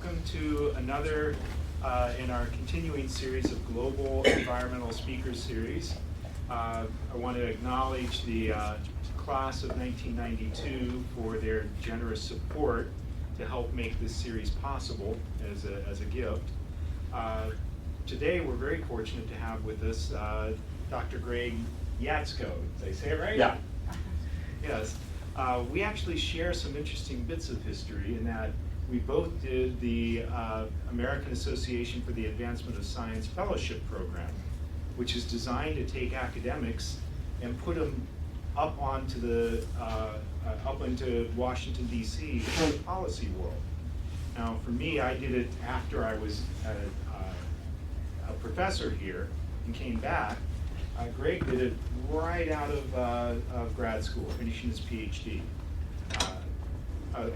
welcome to another in our continuing series of Global Environmental Speakers Series. I want to acknowledge the class of 1992 for their generous support to help make this series possible as a gift. Today we're very fortunate to have with us Dr. Greg Jaczko. Did I say it right? Yeah. Yes. We actually share some interesting bits of history in that we both did the American Association for the Advancement of Science Fellowship Program, which is designed to take academics and put them up onto the up into Washington D.C. the policy world. Now, for me, I did it after I was a professor here and came back. Greg did it right out of grad school, finishing his PhD.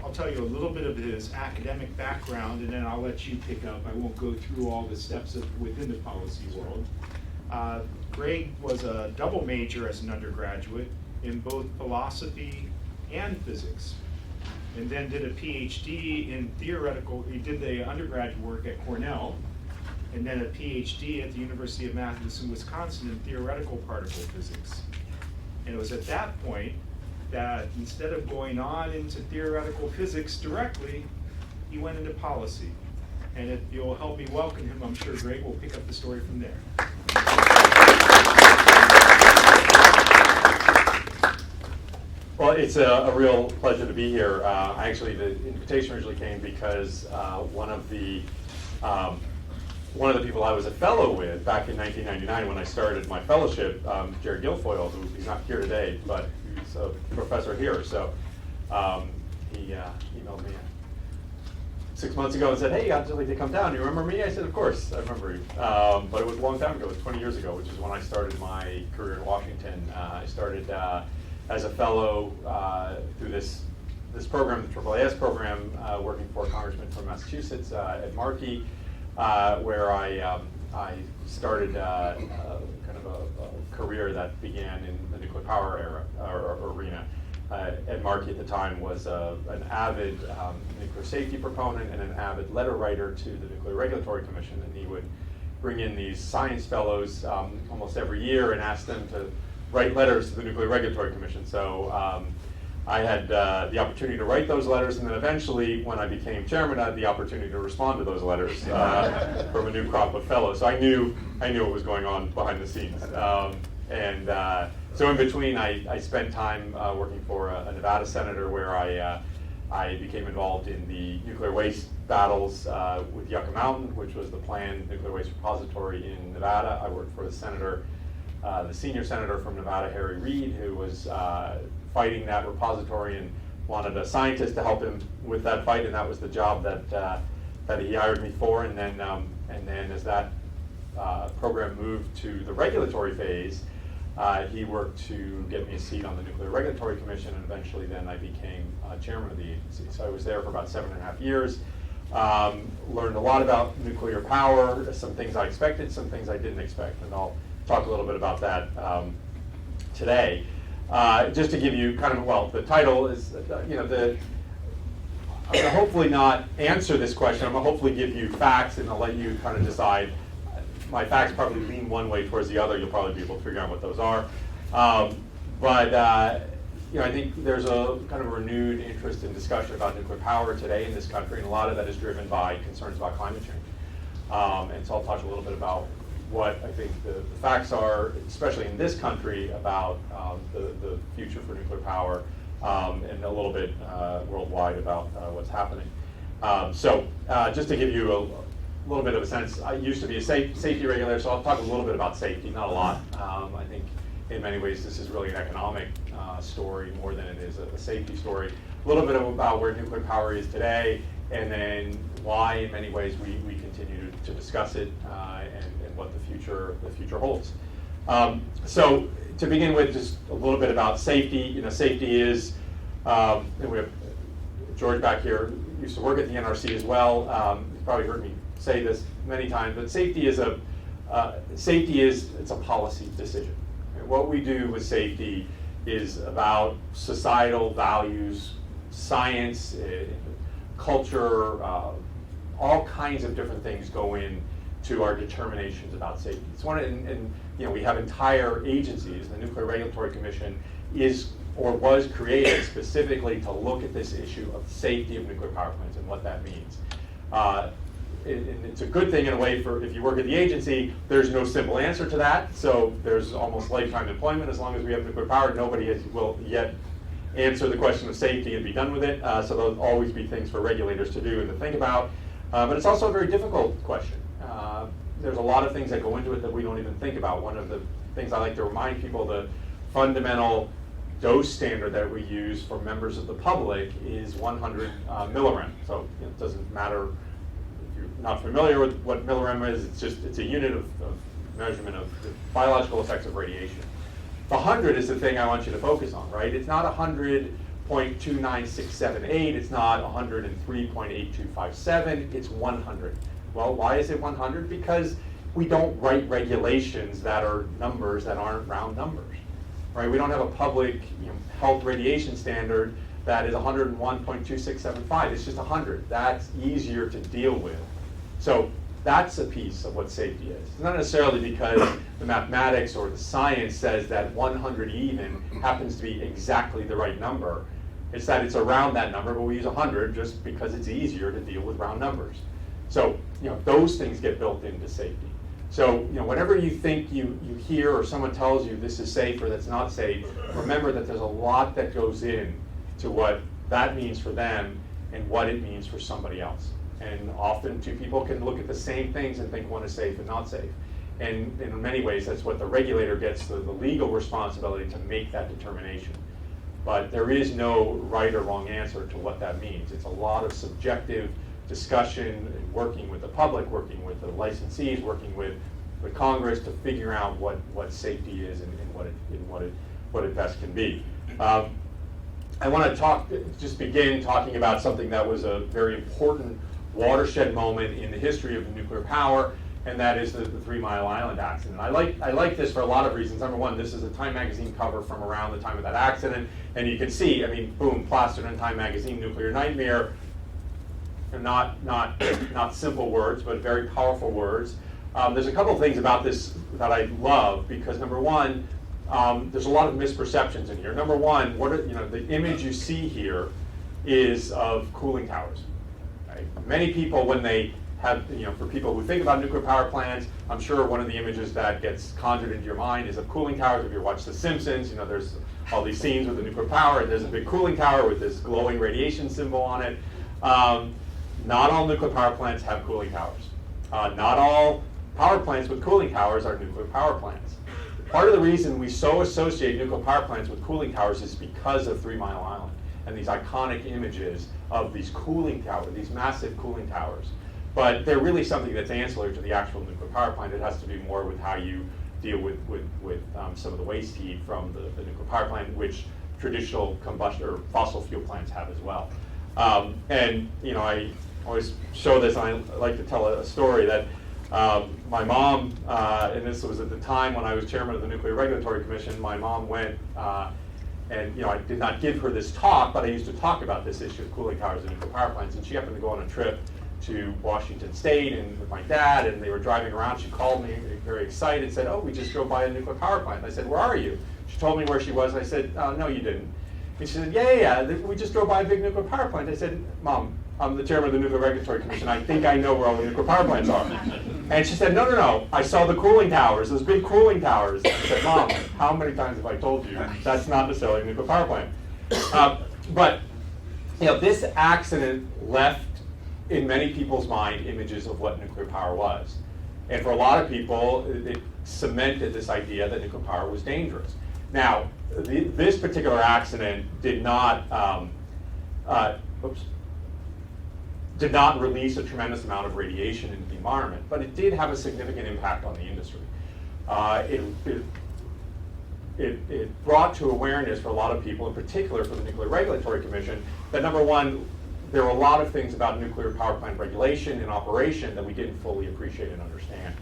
I'll tell you a little bit of his academic background, and then I'll let you pick up. I won't go through all the steps within the policy world. Greg was a double major as an undergraduate in both philosophy and physics, and then did a PhD in theoretical. He did the undergraduate work at Cornell, and then a PhD at the University of Madison, Wisconsin in theoretical particle physics. And it was at that point that instead of going on into theoretical physics directly, he went into policy. And if you'll help me welcome him, I'm sure Greg will pick up the story from there. Well, it's a real pleasure to be here. Actually, the invitation originally came because one of the people I was a fellow with back in 1999 when I started my fellowship, Jerry Guilfoyle, who he's not here today, but he's a professor here. So he emailed me 6 months ago and said, "Hey, I'd like to come down. You remember me?" I said, "Of course, I remember you." But it was a long time ago. It was 20 years ago, which is when I started my career in Washington. I started as a fellow through this program, the AAAS program, working for a congressman from Massachusetts, Ed Markey. Where I started kind of a career that began in the nuclear power era or arena. Ed Markey at the time was an avid nuclear safety proponent and an avid letter writer to the Nuclear Regulatory Commission, and he would bring in these science fellows almost every year and ask them to write letters to the Nuclear Regulatory Commission. So I had the opportunity to write those letters, and then eventually, when I became chairman, I had the opportunity to respond to those letters from a new crop of fellows. So I knew what was going on behind the scenes. So in between, I spent time working for a Nevada senator, where I became involved in the nuclear waste battles with Yucca Mountain, which was the planned nuclear waste repository in Nevada. I worked for the senior senator from Nevada, Harry Reid, who was fighting that repository and wanted a scientist to help him with that fight, and that was the job that he hired me for. And then as that program moved to the regulatory phase, he worked to get me a seat on the Nuclear Regulatory Commission, and eventually then I became chairman of the agency. So I was there for about 7.5 years. Learned a lot about nuclear power, some things I expected, some things I didn't expect, and I'll talk a little bit about that today. Just to give you kind of, well, the title is, I'm going to hopefully not answer this question. I'm going to hopefully give you facts, and I'll let you kind of decide. My facts probably lean one way towards the other. You'll probably be able to figure out what those are. I think there's a kind of renewed interest and discussion about nuclear power today in this country, and a lot of that is driven by concerns about climate change. And so I'll talk a little bit about what I think the facts are, especially in this country, about the future for nuclear power, and a little bit worldwide about what's happening. Just to give you a little bit of a sense, I used to be a safety regulator, so I'll talk a little bit about safety, not a lot. I think in many ways this is really an economic story more than it is a safety story. A little bit about where nuclear power is today, and then why in many ways we continue to discuss it, and what the future holds. So to begin with, just a little bit about safety. Safety is, and we have George back here, used to work at the NRC as well. You've probably heard me say this many times, but safety is it's a policy decision. And what we do with safety is about societal values, science, culture, all kinds of different things go into our determinations about safety. It's one, and we have entire agencies. The Nuclear Regulatory Commission is or was created specifically to look at this issue of safety of nuclear power plants and what that means. It's a good thing in a way for if you work at the agency. There's no simple answer to that, so there's almost lifetime employment as long as we have nuclear power. Nobody will yet answer the question of safety and be done with it, so there'll always be things for regulators to do and to think about. But it's also a very difficult question. There's a lot of things that go into it that we don't even think about. One of the things I like to remind people, the fundamental dose standard that we use for members of the public is 100 millirem. So it doesn't matter if you're not familiar with what millirem is. It's a unit of measurement of the biological effects of radiation. The 100 is the thing I want you to focus on, right? It's not 100.29678. It's not 103.8257. It's 100. Well, why is it 100? Because we don't write regulations that are numbers that aren't round numbers. Right? We don't have a public health radiation standard that is 101.2675. It's just 100. That's easier to deal with. So that's a piece of what safety is. It's not necessarily because the mathematics or the science says that 100 even happens to be exactly the right number. It's that it's around that number, but we use 100 just because it's easier to deal with round numbers. So those things get built into safety. So whenever you think you hear or someone tells you this is safe or that's not safe, remember that there's a lot that goes in to what that means for them and what it means for somebody else. And often two people can look at the same things and think one is safe and not safe. And in many ways, that's what the regulator gets, the legal responsibility to make that determination. But there is no right or wrong answer to what that means. It's a lot of subjective discussion, working with the public, working with the licensees, working with Congress to figure out what safety is and what it best can be. I want to just begin talking about something that was a very important watershed moment in the history of nuclear power, and that is the 3 Mile Island accident. I like this for a lot of reasons. Number one, this is a Time magazine cover from around the time of that accident, and you can see, boom, plastered in Time magazine, nuclear nightmare. Not simple words, but very powerful words. There's a couple of things about this that I love because number one, there's a lot of misperceptions in here. Number one, the image you see here is of cooling towers. Right? Many people, when they have, for people who think about nuclear power plants, I'm sure one of the images that gets conjured into your mind is of cooling towers. If you watch The Simpsons, there's all these scenes with the nuclear power, and there's a big cooling tower with this glowing radiation symbol on it. Not all nuclear power plants have cooling towers. Not all power plants with cooling towers are nuclear power plants. Part of the reason we so associate nuclear power plants with cooling towers is because of 3 Mile Island and these iconic images of these cooling towers, these massive cooling towers. But they're really something that's ancillary to the actual nuclear power plant. It has to do more with how you deal with some of the waste heat from the nuclear power plant, which traditional combustion or fossil fuel plants have as well. I always show this, and I like to tell a story that my mom, and this was at the time when I was chairman of the Nuclear Regulatory Commission, my mom went, and I did not give her this talk, but I used to talk about this issue of cooling towers and nuclear power plants, and she happened to go on a trip to Washington State and with my dad, and they were driving around. She called me very excited, said, "Oh, we just drove by a nuclear power plant." And I said, "Where are you?" She told me where she was, and I said, "Oh, no, you didn't." And she said, yeah, we just drove by a big nuclear power plant. I said, "Mom, I'm the chairman of the Nuclear Regulatory Commission. I think I know where all the nuclear power plants are." And she said, no, I saw the cooling towers, those big cooling towers. I said, "Mom, how many times have I told you that's not necessarily a nuclear power plant?" But this accident left in many people's mind images of what nuclear power was. And for a lot of people, it cemented this idea that nuclear power was dangerous. Now, this particular accident did not release a tremendous amount of radiation into the environment, but it did have a significant impact on the industry. It brought to awareness for a lot of people, in particular for the Nuclear Regulatory Commission, that number one, there were a lot of things about nuclear power plant regulation and operation that we didn't fully appreciate and understand.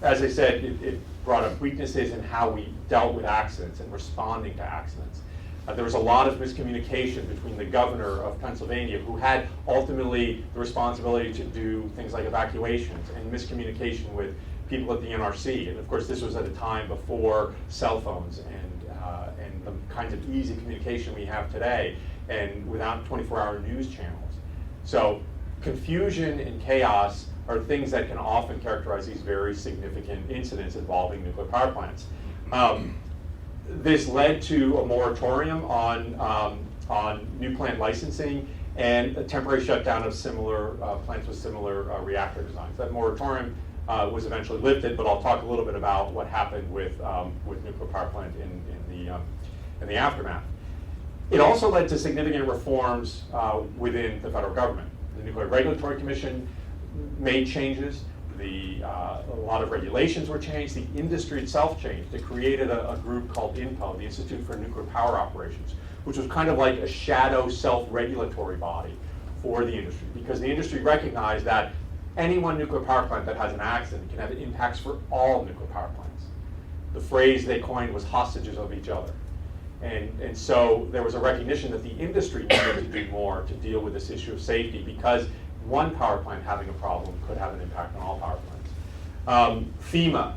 As I said, it brought up weaknesses in how we dealt with accidents and responding to accidents. There was a lot of miscommunication between the governor of Pennsylvania, who had ultimately the responsibility to do things like evacuations, and miscommunication with people at the NRC. And of course, this was at a time before cell phones and the kinds of easy communication we have today, and without 24-hour news channels. So confusion and chaos are things that can often characterize these very significant incidents involving nuclear power plants. This led to a moratorium on new plant licensing and a temporary shutdown of similar plants with similar reactor designs. That moratorium was eventually lifted, but I'll talk a little bit about what happened with nuclear power plant in the aftermath. It also led to significant reforms within the federal government. The Nuclear Regulatory Commission made changes. A lot of regulations were changed. The industry itself changed. It created a group called INPO, the Institute for Nuclear Power Operations, which was kind of like a shadow self-regulatory body for the industry, because the industry recognized that any one nuclear power plant that has an accident can have impacts for all nuclear power plants. The phrase they coined was hostages of each other. And so there was a recognition that the industry needed to do more to deal with this issue of safety, because one power plant having a problem could have an impact on all power plants. FEMA,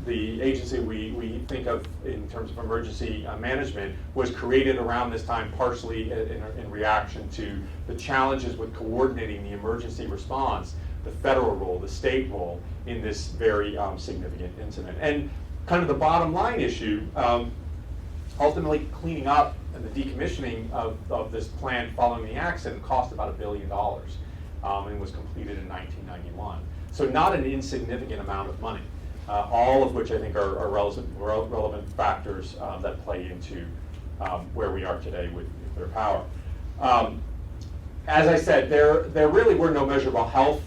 the agency we think of in terms of emergency management, was created around this time partially in reaction to the challenges with coordinating the emergency response, the federal role, the state role in this very significant incident. And kind of the bottom line issue, ultimately cleaning up and the decommissioning of this plant following the accident cost about $1 billion. And was completed in 1991. So not an insignificant amount of money, all of which I think are relevant factors that play into where we are today with nuclear power. As I said, there really were no measurable health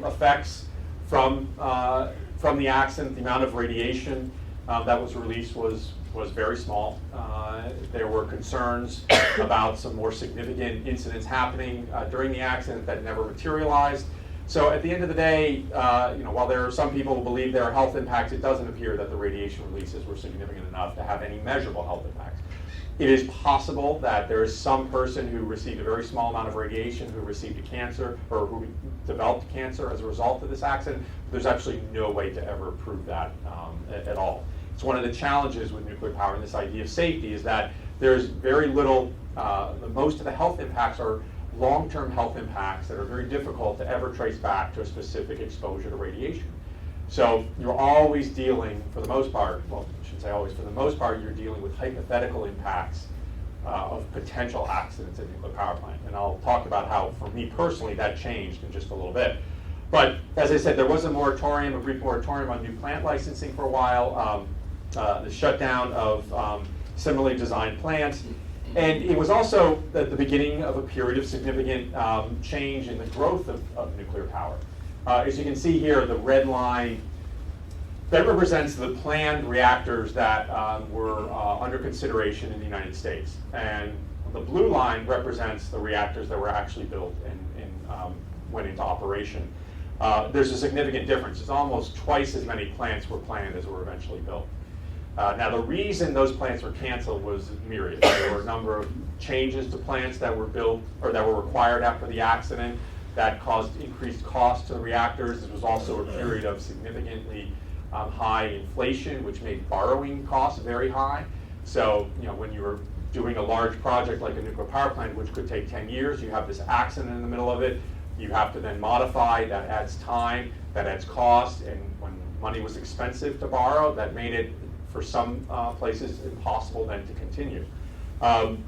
effects from the accident. The amount of radiation that was released was very small. There were concerns about some more significant incidents happening during the accident that never materialized. So at the end of the day, while there are some people who believe there are health impacts, it doesn't appear that the radiation releases were significant enough to have any measurable health impacts. It is possible that there is some person who received a very small amount of radiation who received a cancer or who developed cancer as a result of this accident. But there's actually no way to ever prove that at all. It's one of the challenges with nuclear power and this idea of safety is that there's very little, most of the health impacts are long-term health impacts that are very difficult to ever trace back to a specific exposure to radiation. So you're always dealing, for the most part, well, I shouldn't say always, for the most part, you're dealing with hypothetical impacts of potential accidents at a nuclear power plant. And I'll talk about how, for me personally, that changed in just a little bit. But as I said, there was a moratorium, a brief moratorium on new plant licensing for a while. The shutdown of similarly designed plants. And it was also the beginning of a period of significant change in the growth of nuclear power. As you can see here, the red line, that represents the planned reactors that were under consideration in the United States. And the blue line represents the reactors that were actually built and went into operation. There's a significant difference. It's almost twice as many plants were planned as were eventually built. Now, the reason those plants were canceled was myriad. There were a number of changes to plants that were built or that were required after the accident that caused increased costs to the reactors. This was also a period of significantly high inflation, which made borrowing costs very high. So, when you were doing a large project like a nuclear power plant, which could take 10 years, you have this accident in the middle of it. You have to then modify. That adds time. That adds cost. And when money was expensive to borrow, that made it, for some places, impossible then to continue. And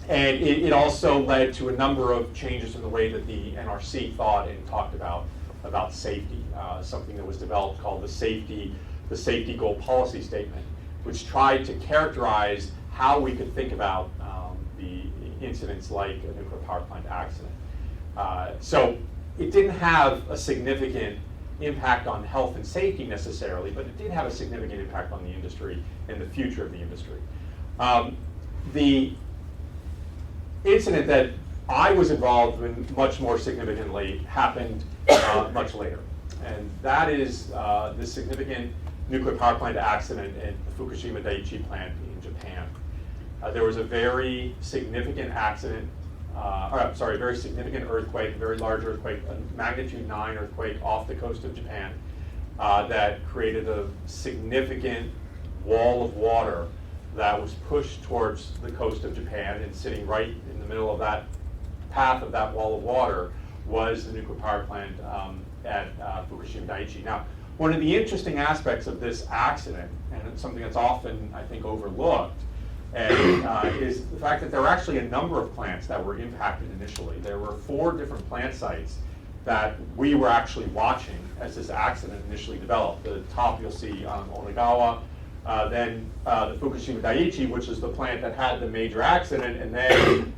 it also led to a number of changes in the way that the NRC thought and talked about safety. Something that was developed called the safety goal policy statement, which tried to characterize how we could think about the incidents like a nuclear power plant accident. So it didn't have a significant impact on health and safety necessarily, but it did have a significant impact on the industry and the future of the industry. The incident that I was involved in much more significantly happened much later. And that is this significant nuclear power plant accident at the Fukushima Daiichi plant in Japan. there was a very significant accident, very significant earthquake, a very large earthquake, a magnitude 9 earthquake off the coast of Japan that created a significant wall of water that was pushed towards the coast of Japan, and sitting right in the middle of that path of that wall of water was the nuclear power plant at Fukushima Daiichi. Now, one of the interesting aspects of this accident, and it's something that's often, I think, overlooked, is the fact that there were actually a number of plants that were impacted initially. There were 4 different plant sites that we were actually watching as this accident initially developed. The top you'll see Onagawa, then the Fukushima Daiichi, which is the plant that had the major accident, and then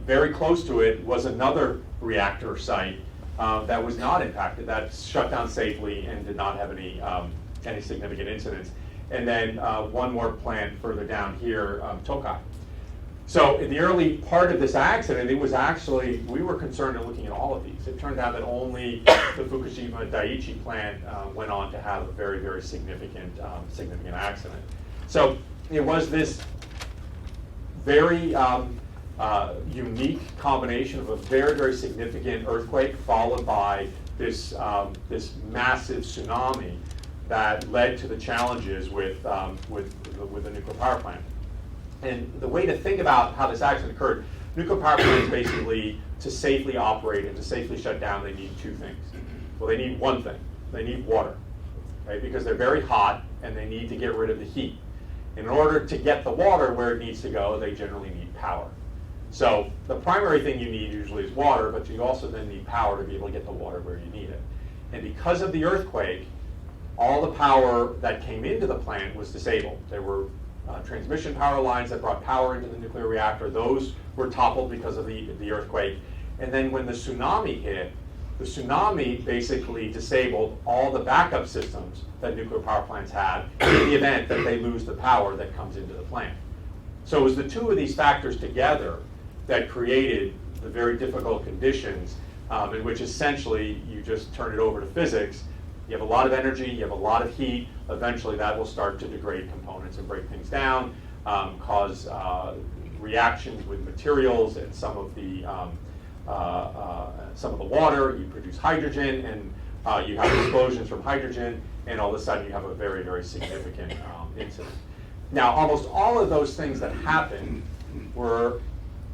very close to it was another reactor site that was not impacted, that shut down safely and did not have any significant incidents. And then one more plant further down here, Tokai. So in the early part of this accident, it was actually, we were concerned in looking at all of these. It turned out that only the Fukushima Daiichi plant went on to have a very, very significant accident. So it was this very unique combination of a very, very significant earthquake followed by this massive tsunami that led to the challenges with the nuclear power plant. And the way to think about how this accident occurred, nuclear power plants basically, to safely operate and to safely shut down, they need 2 things. Well, they need one thing. They need water, right? Because they're very hot and they need to get rid of the heat. In order to get the water where it needs to go, they generally need power. So the primary thing you need usually is water, but you also then need power to be able to get the water where you need it. And because of the earthquake, all the power that came into the plant was disabled. There were transmission power lines that brought power into the nuclear reactor. Those were toppled because of the earthquake. And then when the tsunami hit, the tsunami basically disabled all the backup systems that nuclear power plants had in the event that they lose the power that comes into the plant. So it was the 2 of these factors together that created the very difficult conditions in which essentially you just turn it over to physics. You have a lot of energy, you have a lot of heat, eventually that will start to degrade components and break things down, cause reactions with materials and some of the water. You produce hydrogen, and you have explosions from hydrogen, and all of a sudden you have a very, very significant incident. Now, almost all of those things that happened were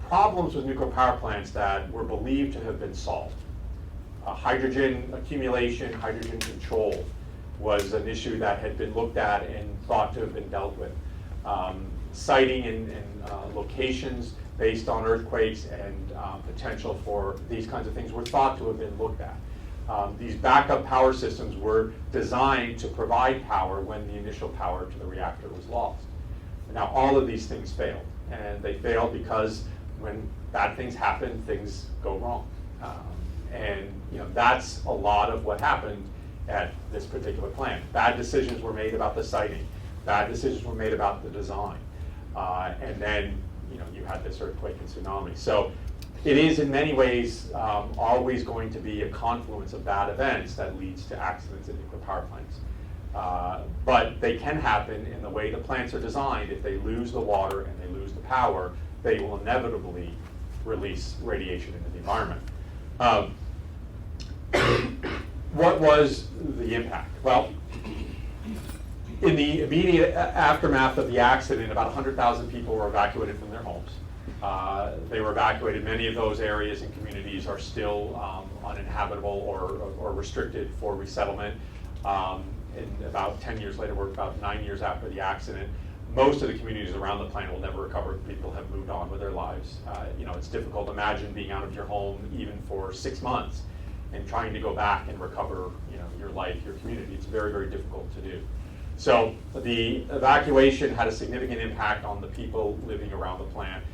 problems with nuclear power plants that were believed to have been solved. Hydrogen accumulation, hydrogen control was an issue that had been looked at and thought to have been dealt with. Siting and locations based on earthquakes and potential for these kinds of things were thought to have been looked at. These backup power systems were designed to provide power when the initial power to the reactor was lost. Now all of these things failed, and they failed because when bad things happen, things go wrong. And that's a lot of what happened at this particular plant. Bad decisions were made about the siting. Bad decisions were made about the design. And then you had this earthquake and tsunami. So it is in many ways always going to be a confluence of bad events that leads to accidents in nuclear power plants. But they can happen in the way the plants are designed. If they lose the water and they lose the power, they will inevitably release radiation into the environment. What was the impact? Well, in the immediate aftermath of the accident, about 100,000 people were evacuated from their homes. They were evacuated. Many of those areas and communities are still uninhabitable or restricted for resettlement. And about 10 years later, we're about 9 years after the accident, most of the communities around the plant will never recover. People have moved on with their lives. It's difficult to imagine being out of your home even for 6 months and trying to go back and recover, your life, your community. It's very, very difficult to do. So the evacuation had a significant impact on the people living around the plant.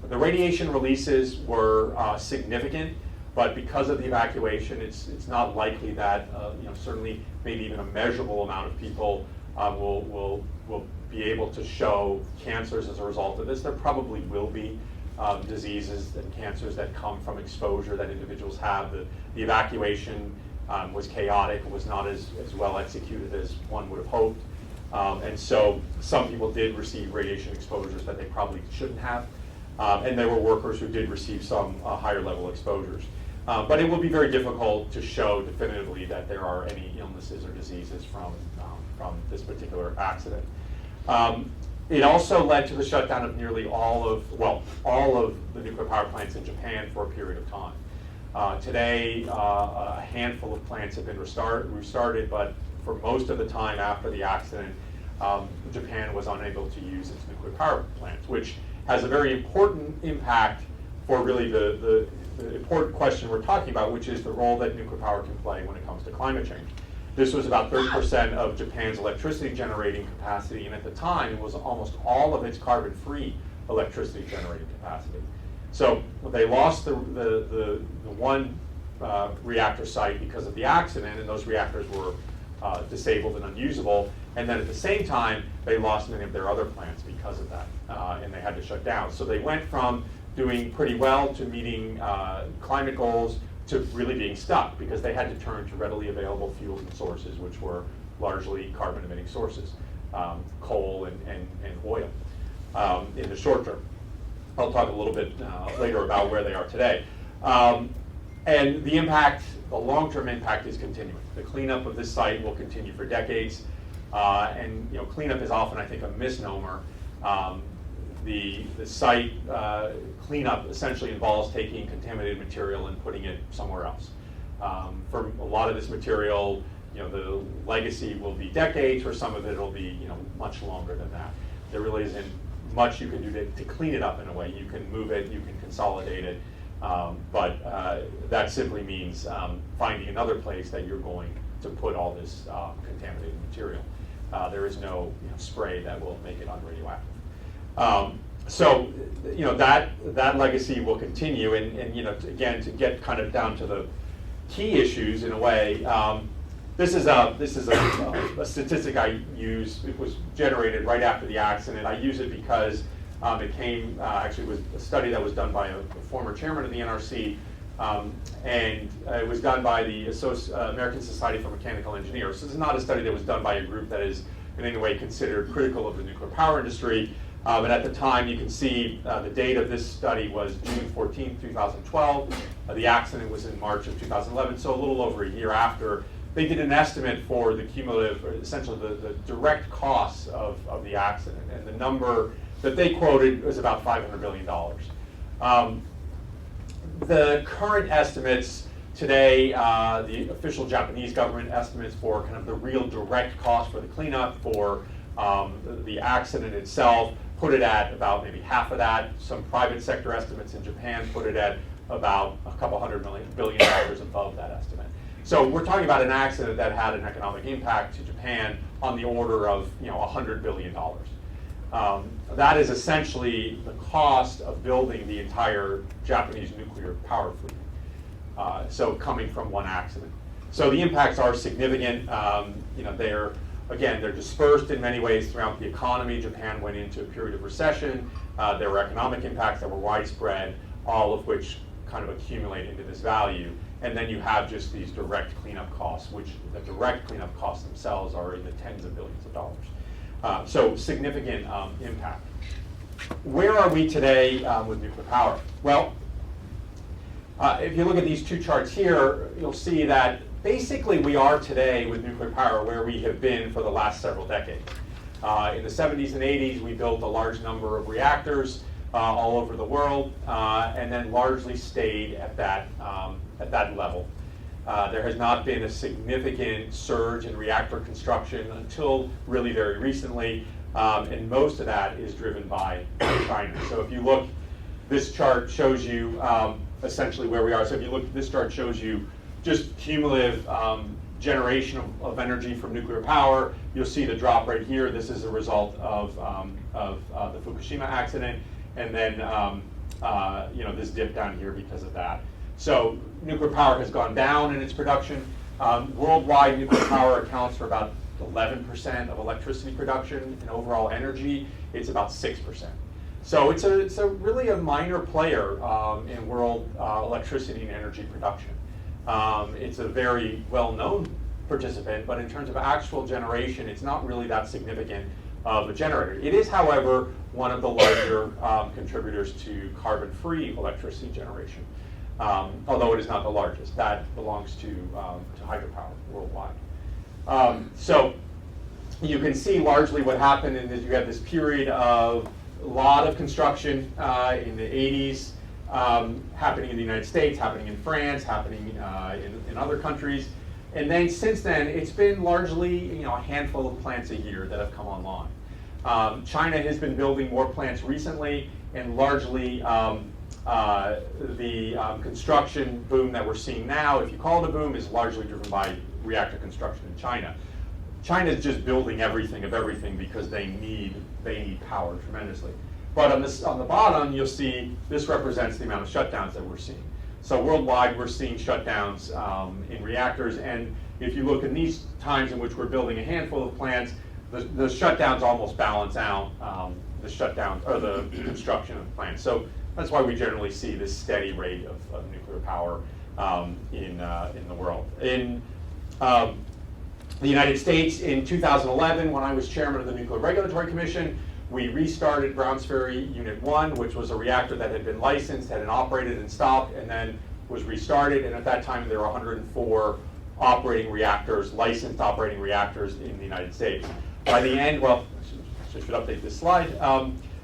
The radiation releases were significant, but because of the evacuation, it's not likely that certainly maybe even a measurable amount of people will be able to show cancers as a result of this. There probably will be diseases and cancers that come from exposure that individuals have. The evacuation was chaotic, was not as well executed as one would have hoped. And so some people did receive radiation exposures that they probably shouldn't have. And there were workers who did receive some higher level exposures. But it will be very difficult to show definitively that there are any illnesses or diseases from this particular accident. It also led to the shutdown of nearly all of the nuclear power plants in Japan for a period of time. Today, a handful of plants have been restarted, but for most of the time after the accident, Japan was unable to use its nuclear power plants, which has a very important impact for really the important question we're talking about, which is the role that nuclear power can play when it comes to climate change. This was about 30% of Japan's electricity generating capacity, and at the time it was almost all of its carbon-free electricity generating capacity. So they lost the one reactor site because of the accident, and those reactors were disabled and unusable. And then at the same time, they lost many of their other plants because of that, and they had to shut down. So they went from doing pretty well to meeting climate goals to really being stuck because they had to turn to readily available fuels and sources, which were largely carbon-emitting sources, coal and oil in the short term. I'll talk a little bit later about where they are today. And the impact, the long-term impact is continuing. The cleanup of this site will continue for decades. And cleanup is often, I think, a misnomer. The site cleanup essentially involves taking contaminated material and putting it somewhere else. For a lot of this material, the legacy will be decades. For some of it, it'll be much longer than that. There really isn't much you can do to clean it up in a way. You can move it, you can consolidate it, but that simply means finding another place that you're going to put all this contaminated material. There is no spray that will make it unradioactive. So that legacy will continue, and again, to get kind of down to the key issues in a way. This is a statistic I use. It was generated right after the accident. I use it because it came actually was a study that was done by a former chairman of the NRC, and it was done by the American Society for Mechanical Engineers. So this is not a study that was done by a group that is in any way considered critical of the nuclear power industry. But at the time, you can see the date of this study was June 14, 2012. The accident was in March of 2011, so a little over a year after. They did an estimate for the cumulative, or essentially the direct costs of the accident, and the number that they quoted was about $500 billion. The current estimates today, the official Japanese government estimates for kind of the real direct cost for the cleanup, for the accident itself, put it at about maybe half of that. Some private sector estimates in Japan put it at about a couple billion dollars above that estimate. So we're talking about an accident that had an economic impact to Japan on the order of $100 billion. That is essentially the cost of building the entire Japanese nuclear power fleet. So coming from one accident. So the impacts are significant. They're dispersed in many ways throughout the economy. Japan went into a period of recession. There were economic impacts that were widespread, all of which kind of accumulate into this value. And then you have just these direct cleanup costs, which the direct cleanup costs themselves are in the tens of billions of dollars. So significant impact. Where are we today with nuclear power? Well, if you look at these two charts here, you'll see that basically we are today with nuclear power where we have been for the last several decades. In the 70s and 80s, we built a large number of reactors all over the world, and then largely stayed at that level. There has not been a significant surge in reactor construction until really very recently, and most of that is driven by China. So if you look, this chart shows you essentially where we are. So if you look, this chart shows you just cumulative generation of energy from nuclear power. You'll see the drop right here. This is a result of the Fukushima accident, and then this dip down here because of that. So nuclear power has gone down in its production. Worldwide, nuclear power accounts for about 11% of electricity production. In overall energy, it's about 6%. So it's a really a minor player in world electricity and energy production. It's a very well-known participant, but in terms of actual generation, it's not really that significant of a generator. It is, however, one of the larger contributors to carbon-free electricity generation, although it is not the largest. That belongs to hydropower worldwide. So you can see largely what happened is you have this period of a lot of construction in the 80s, happening in the United States, happening in France, happening in other countries. And then since then, it's been largely a handful of plants a year that have come online. China has been building more plants recently, and largely the construction boom that we're seeing now, if you call it a boom, is largely driven by reactor construction in China. China is just building everything of everything because they need power tremendously. But on the bottom, you'll see this represents the amount of shutdowns that we're seeing. So worldwide, we're seeing shutdowns in reactors, and if you look in these times in which we're building a handful of plants, the shutdowns almost balance out the shutdowns or the construction of plants. So that's why we generally see this steady rate of nuclear power in the world. In the United States, in 2011, when I was chairman of the Nuclear Regulatory Commission, we restarted Browns Ferry Unit 1, which was a reactor that had been licensed, had been operated and stopped, and then was restarted. And at that time, there were 104 operating reactors, licensed operating reactors in the United States. By the end, well, I should update this slide.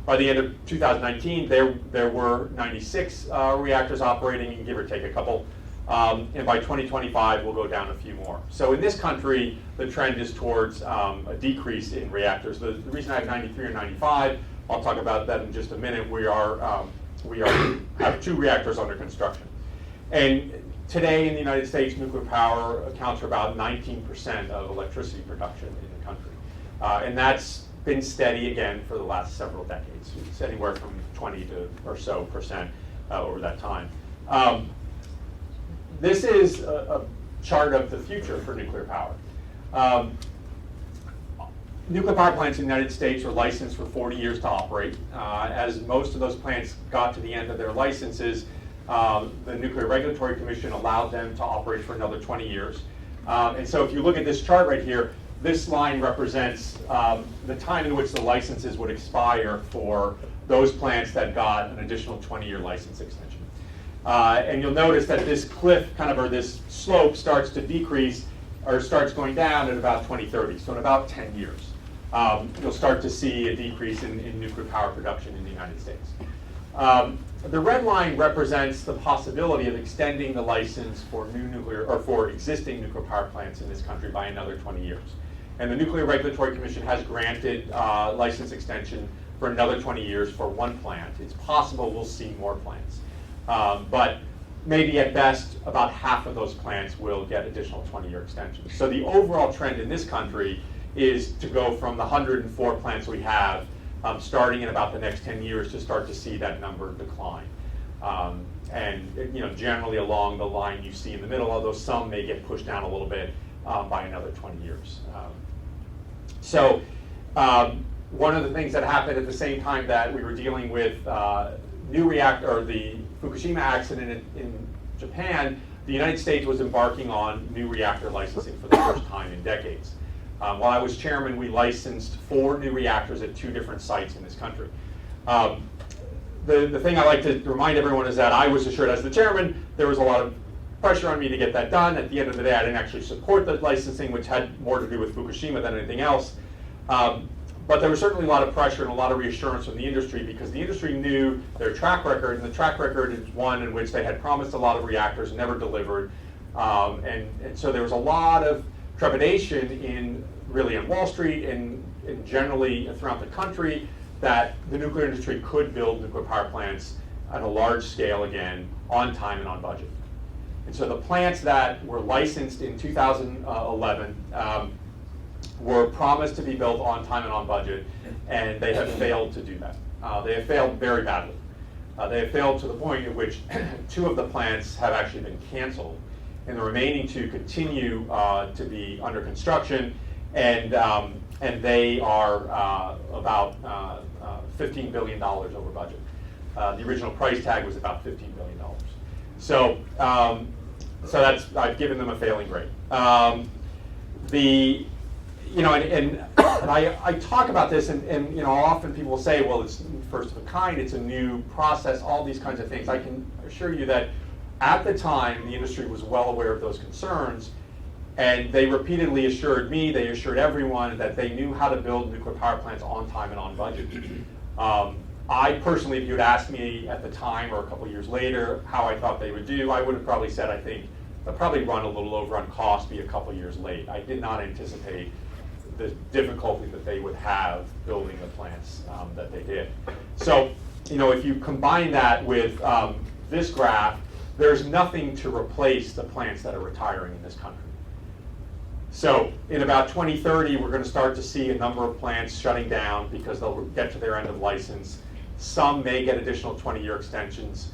By the end of 2019, there were 96 reactors operating, give or take a couple. And by 2025, we'll go down a few more. So in this country, the trend is towards a decrease in reactors. The reason I have 93 or 95, I'll talk about that in just a minute. We have 2 reactors under construction. And today in the United States, nuclear power accounts for about 19% of electricity production in the country. And that's been steady again for the last several decades. It's anywhere from 20 to or so percent over that time. This is a chart of the future for nuclear power. Nuclear power plants in the United States were licensed for 40 years to operate. As most of those plants got to the end of their licenses, the Nuclear Regulatory Commission allowed them to operate for another 20 years. And so if you look at this chart right here, this line represents the time in which the licenses would expire for those plants that got an additional 20-year license extension. And you'll notice that this cliff, or this slope, starts to decrease or starts going down at about 2030. So in about 10 years, you'll start to see a decrease in nuclear power production in the United States. The red line represents the possibility of extending the license for new nuclear or for existing nuclear power plants in this country by another 20 years. And the Nuclear Regulatory Commission has granted license extension for another 20 years for one plant. It's possible we'll see more plants. But maybe at best, about half of those plants will get additional 20-year extensions. So the overall trend in this country is to go from the 104 plants we have, starting in about the next 10 years, to start to see that number decline. And generally along the line you see in the middle, although some may get pushed down a little bit by another 20 years. So one of the things that happened at the same time that we were dealing with new reactor, or the Fukushima accident in Japan, the United States was embarking on new reactor licensing for the first time in decades. While I was chairman, we licensed 4 new reactors at 2 different sites in this country. The thing I like to remind everyone is that I was assured as the chairman, there was a lot of pressure on me to get that done. At the end of the day, I didn't actually support the licensing, which had more to do with Fukushima than anything else. But there was certainly a lot of pressure and a lot of reassurance from the industry, because the industry knew their track record, and the track record is one in which they had promised a lot of reactors, never delivered. And so there was a lot of trepidation really on Wall Street and generally throughout the country that the nuclear industry could build nuclear power plants at a large scale again, on time and on budget. And so the plants that were licensed in 2011 were promised to be built on time and on budget, and they have failed to do that. They have failed very badly. They have failed to the point at which 2 of the plants have actually been canceled, and the remaining 2 continue to be under construction, and they are about $15 billion over budget. The original price tag was about $15 billion. So, so that's, I've given them a failing grade. and I talk about this, and often people will say, well, it's first of a kind, it's a new process, all these kinds of things. I can assure you that at the time, the industry was well aware of those concerns, and they repeatedly assured me, they assured everyone that they knew how to build nuclear power plants on time and on budget. I personally, if you had asked me at the time or a couple years later how I thought they would do, I would have probably said, I think they'll probably run a little over on cost, be a couple years late. I did not anticipate the difficulty that they would have building the plants that they did. So, if you combine that with this graph, there's nothing to replace the plants that are retiring in this country. So in about 2030, we're going to start to see a number of plants shutting down because they'll get to their end of license. Some may get additional 20-year extensions,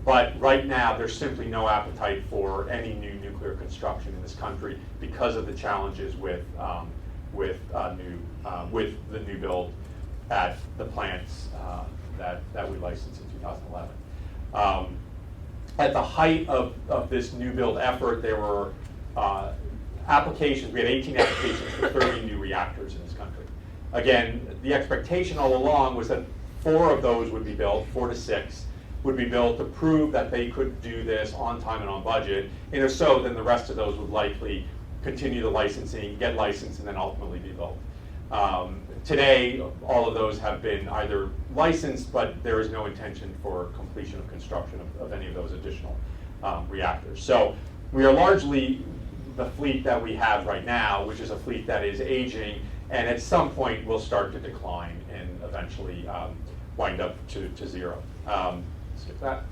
but right now there's simply no appetite for any new nuclear construction in this country because of the challenges with the new build at the plants that we licensed in 2011. At the height of this new build effort, there were applications. We had 18 applications for 30 new reactors in this country. Again, the expectation all along was that 4 of those would be built, 4 to 6 would be built to prove that they could do this on time and on budget. And if so, then the rest of those would likely continue the licensing, get licensed, and then ultimately be built. Today, all of those have been either licensed, but there is no intention for completion of construction of any of those additional reactors. So we are largely the fleet that we have right now, which is a fleet that is aging, and at some point will start to decline and eventually wind up to zero. Skip that.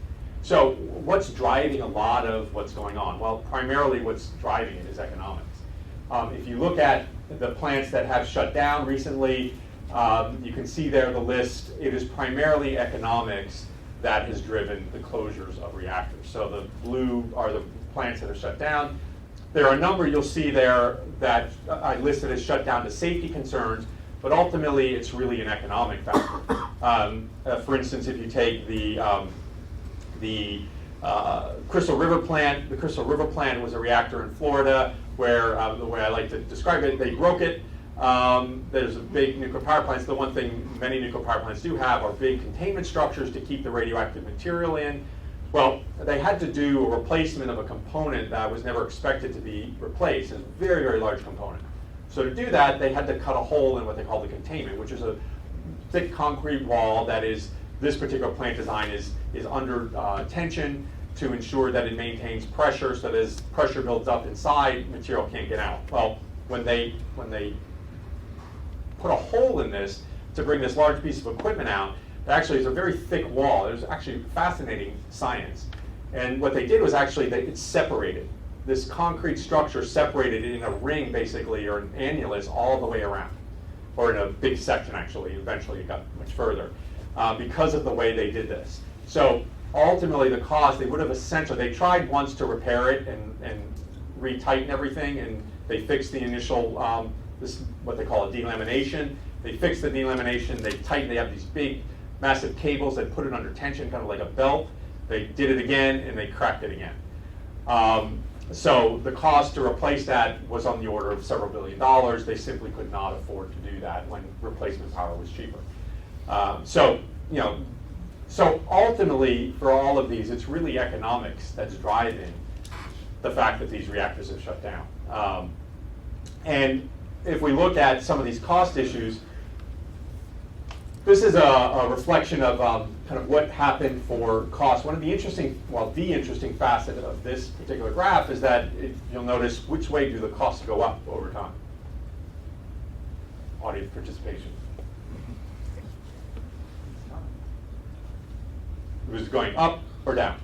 So what's driving a lot of what's going on? Well, primarily what's driving it is economics. If you look at the plants that have shut down recently, you can see there the list. It is primarily economics that has driven the closures of reactors. So the blue are the plants that are shut down. There are a number you'll see there that I listed as shut down to safety concerns, but ultimately it's really an economic factor. For instance, if you take the Crystal River plant, the Crystal River plant was a reactor in Florida where, the way I like to describe it, they broke it. There's a big nuclear power plants. The one thing many nuclear power plants do have are big containment structures to keep the radioactive material in. Well, they had to do a replacement of a component that was never expected to be replaced. It's a very, very large component. So to do that, they had to cut a hole in what they call the containment, which is a thick concrete wall that is, this particular plant design is under tension to ensure that it maintains pressure, so that as pressure builds up inside, material can't get out. Well, when they put a hole in this to bring this large piece of equipment out, actually it's a very thick wall. It was actually fascinating science. And what they did was actually it separated. This concrete structure separated it in a ring, basically, or an annulus all the way around. Or in a big section, actually. Eventually it got much further. Because of the way they did this. So ultimately the cost, they would have essentially, they tried once to repair it and retighten everything, and they fixed the initial, this what they call a delamination. They fixed the delamination, they have these big, massive cables that put it under tension, kind of like a belt. They did it again, and they cracked it again. So the cost to replace that was on the order of several $billion. They simply could not afford to do that when replacement power was cheaper. So ultimately, for all of these, it's really economics that's driving the fact that these reactors have shut down. And if we look at some of these cost issues, this is a reflection of kind of what happened for cost. One of the interesting facet of this particular graph is that you'll notice which way do the costs go up over time. Audience participation. It was going up or down?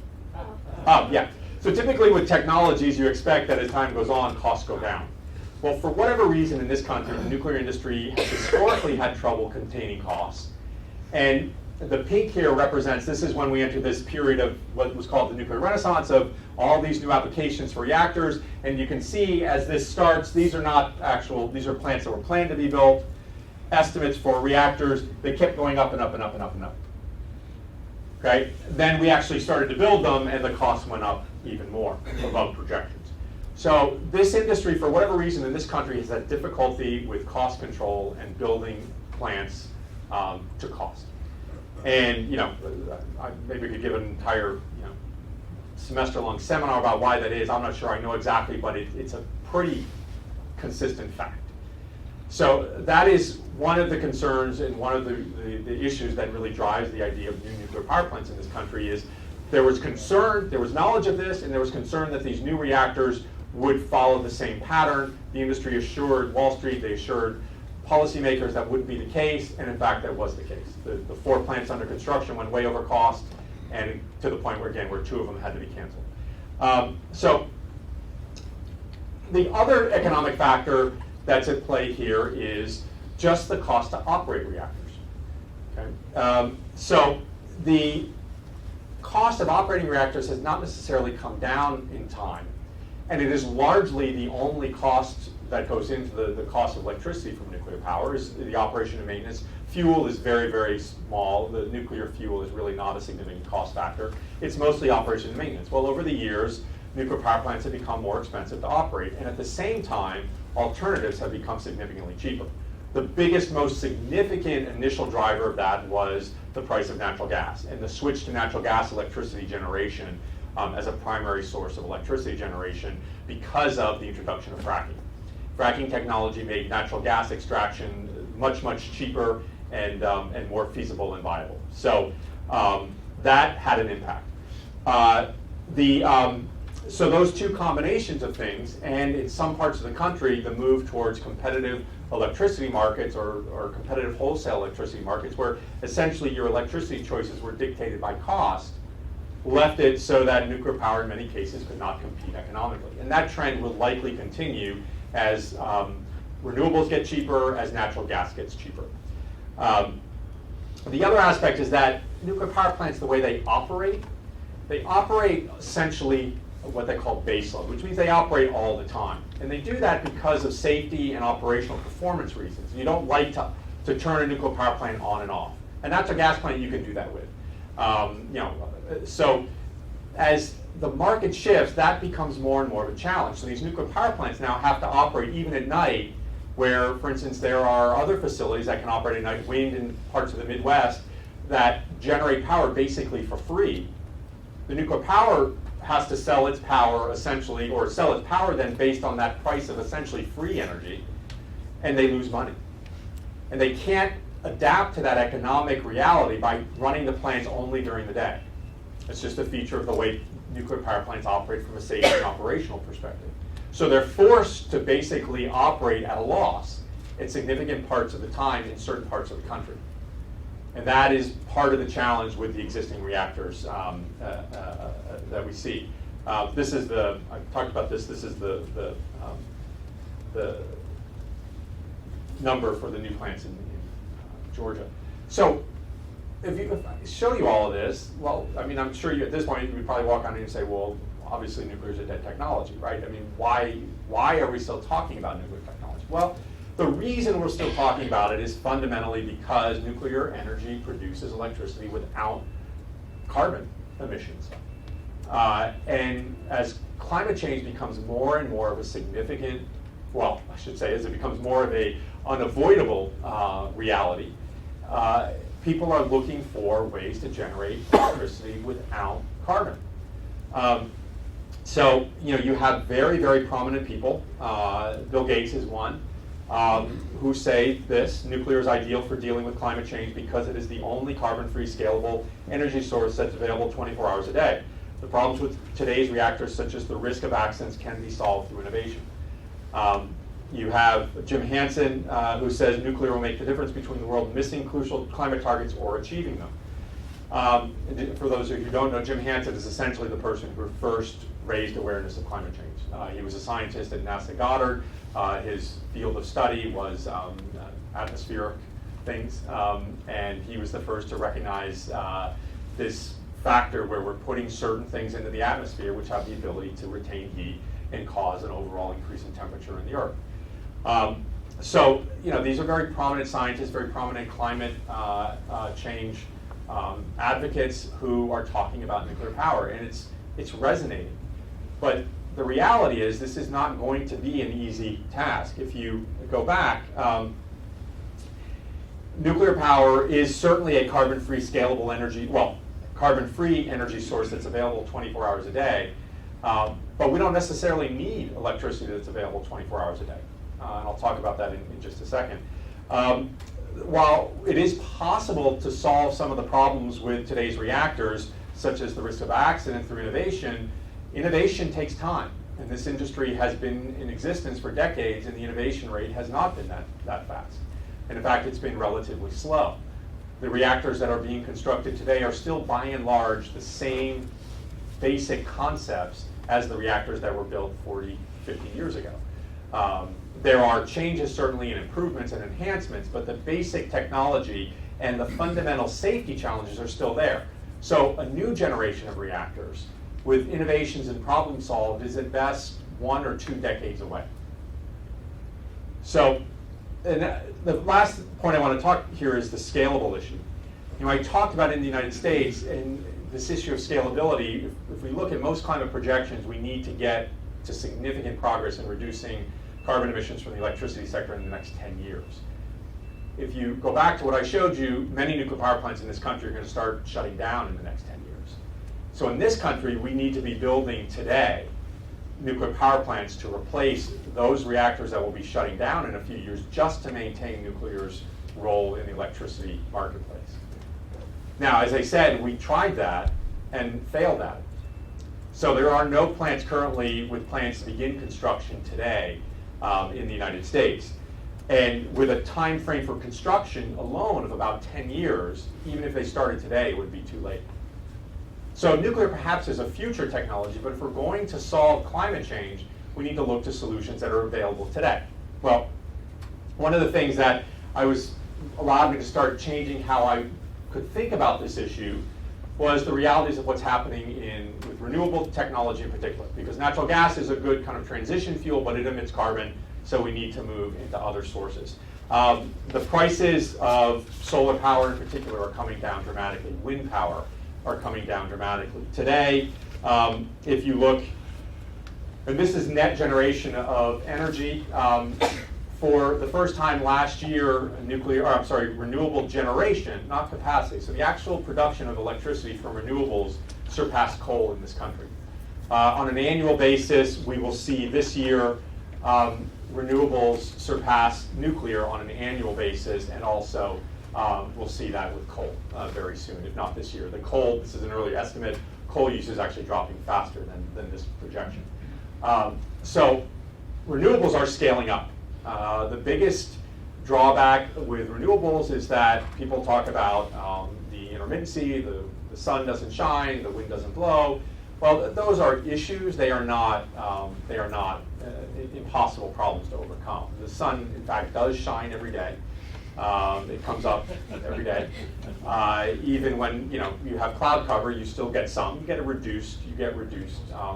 Up, yeah. So typically with technologies, you expect that as time goes on, costs go down. Well, for whatever reason in this country, the nuclear industry has historically had trouble containing costs. And the pink here represents, this is when we enter this period of what was called the nuclear renaissance, of all these new applications for reactors. And you can see as this starts, these are plants that were planned to be built. Estimates for reactors, they kept going up and up and up and up and up. Okay? Then we actually started to build them, and the costs went up even more above projections. So this industry, for whatever reason, in this country has had difficulty with cost control and building plants to cost. And maybe we could give an entire semester-long seminar about why that is. I'm not sure I know exactly, but it's a pretty consistent fact. So that is one of the concerns and one of the issues that really drives the idea of new nuclear power plants in this country is there was concern, there was knowledge of this, and there was concern that these new reactors would follow the same pattern. The industry assured Wall Street, they assured policymakers that wouldn't be the case, and in fact that was the case. The 4 plants under construction went way over cost, and to the point where, again, where 2 of them had to be canceled. So the other economic factor that's at play here is just the cost to operate reactors. Okay? So the cost of operating reactors has not necessarily come down in time, and it is largely the only cost that goes into the cost of electricity from nuclear power is the operation and maintenance. Fuel is very, very small. The nuclear fuel is really not a significant cost factor. It's mostly operation and maintenance. Well, over the years, nuclear power plants have become more expensive to operate, and at the same time, alternatives have become significantly cheaper. The biggest, most significant initial driver of that was the price of natural gas and the switch to natural gas electricity generation as a primary source of electricity generation because of the introduction of fracking. Fracking technology made natural gas extraction much, much cheaper and more feasible and viable. So that had an impact. So those two combinations of things, and in some parts of the country, the move towards competitive electricity markets or competitive wholesale electricity markets, where essentially your electricity choices were dictated by cost, left it so that nuclear power in many cases could not compete economically. And that trend will likely continue as renewables get cheaper, as natural gas gets cheaper. The other aspect is that nuclear power plants, the way they operate essentially what they call baseload, which means they operate all the time. And they do that because of safety and operational performance reasons. You don't like to turn a nuclear power plant on and off. A natural gas plant you can do that with. So as the market shifts, that becomes more and more of a challenge. So these nuclear power plants now have to operate even at night, where, for instance, there are other facilities that can operate at night, wind in parts of the Midwest, that generate power basically for free. The nuclear power has to sell its power essentially, or sell its power then based on that price of essentially free energy, and they lose money. And they can't adapt to that economic reality by running the plants only during the day. It's just a feature of the way nuclear power plants operate from a safety and operational perspective. So they're forced to basically operate at a loss in significant parts of the time in certain parts of the country. And that is part of the challenge with the existing reactors that we see. This is I've talked about this is the number for the new plants in Georgia. So if I show you all of this, well, I mean, I'm sure you at this point you'd probably walk on in and say, well, obviously nuclear is a dead technology, right? I mean, why are we still talking about nuclear technology? Well, the reason we're still talking about it is fundamentally because nuclear energy produces electricity without carbon emissions. And as climate change becomes more and more of a significant, well, I should say, as it becomes more of a unavoidable reality, people are looking for ways to generate electricity without carbon. So, you have very, very prominent people. Bill Gates is one. Who say this: nuclear is ideal for dealing with climate change because it is the only carbon-free, scalable energy source that's available 24 hours a day. The problems with today's reactors, such as the risk of accidents, can be solved through innovation. You have Jim Hansen, who says nuclear will make the difference between the world missing crucial climate targets or achieving them. For those of you who don't know, Jim Hansen is essentially the person who first raised awareness of climate change. He was a scientist at NASA Goddard. His field of study was atmospheric things, and he was the first to recognize this factor where we're putting certain things into the atmosphere which have the ability to retain heat and cause an overall increase in temperature in the Earth. So, these are very prominent scientists, very prominent climate change advocates who are talking about nuclear power, and it's resonating. But the reality is this is not going to be an easy task. If you go back, nuclear power is certainly a carbon-free scalable energy, well, carbon-free energy source that's available 24 hours a day, but we don't necessarily need electricity that's available 24 hours a day. And I'll talk about that in just a second. While it is possible to solve some of the problems with today's reactors, such as the risk of accident through innovation, innovation takes time. And this industry has been in existence for decades, and the innovation rate has not been that fast. And in fact, it's been relatively slow. The reactors that are being constructed today are still, by and large, the same basic concepts as the reactors that were built 40, 50 years ago. There are changes, certainly, and improvements and enhancements, but the basic technology and the fundamental safety challenges are still there. So a new generation of reactors with innovations and problem solved is at best 1 or 2 decades away. So, and the last point I want to talk here is the scalable issue. You know, I talked about in the United States, and this issue of scalability, if we look at most climate projections, we need to get to significant progress in reducing carbon emissions from the electricity sector in the next 10 years. If you go back to what I showed you, many nuclear power plants in this country are going to start shutting down in the next 10 years. So in this country, we need to be building today nuclear power plants to replace those reactors that will be shutting down in a few years just to maintain nuclear's role in the electricity marketplace. Now, as I said, we tried that and failed at it. So there are no plants currently with plans to begin construction today in the United States. And with a time frame for construction alone of about 10 years, even if they started today, it would be too late. So nuclear perhaps is a future technology, but if we're going to solve climate change, we need to look to solutions that are available today. Well, one of the things that allowed me to start changing how I could think about this issue was the realities of what's happening with renewable technology in particular. Because natural gas is a good kind of transition fuel, but it emits carbon, so we need to move into other sources. The prices of solar power in particular are coming down dramatically. Wind power are coming down dramatically. Today, if you look, and this is net generation of energy, for the first time last year, renewable generation, not capacity. So the actual production of electricity from renewables surpassed coal in this country. On an annual basis, we will see this year renewables surpass nuclear on an annual basis, and also we'll see that with coal very soon, if not this year. The coal, this is an early estimate, coal use is actually dropping faster than this projection. So renewables are scaling up. The biggest drawback with renewables is that people talk about the intermittency, the sun doesn't shine, the wind doesn't blow. Well, those are issues. They are not impossible problems to overcome. The sun, in fact, does shine every day. It comes up every day. Even when you have cloud cover, you still get some. You get reduced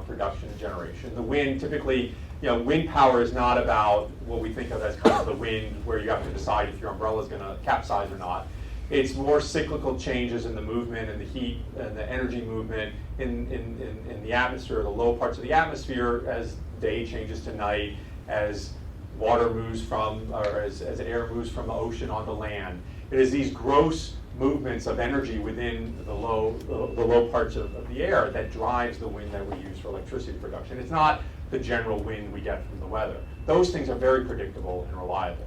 production and generation. The wind typically. Wind power is not about what we think of as kind of the wind where you have to decide if your umbrella is going to capsize or not. It's more cyclical changes in the movement and the heat and the energy movement in the atmosphere, the low parts of the atmosphere as day changes to night, as water moves as air moves from the ocean onto land. It is these gross movements of energy within the low parts of the air that drives the wind that we use for electricity production. It's not the general wind we get from the weather. Those things are very predictable and reliable.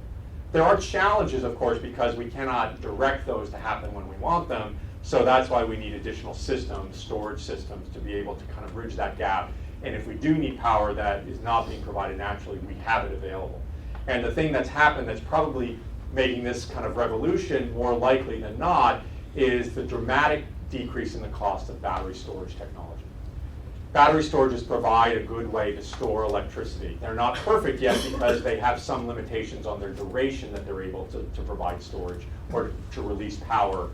There are challenges, of course, because we cannot direct those to happen when we want them, so that's why we need additional systems, storage systems, to be able to kind of bridge that gap. And if we do need power that is not being provided naturally, we have it available. And the thing that's happened that's probably making this kind of revolution more likely than not is the dramatic decrease in the cost of battery storage technology. Battery storages provide a good way to store electricity. They're not perfect yet because they have some limitations on their duration that they're able to provide storage or to release power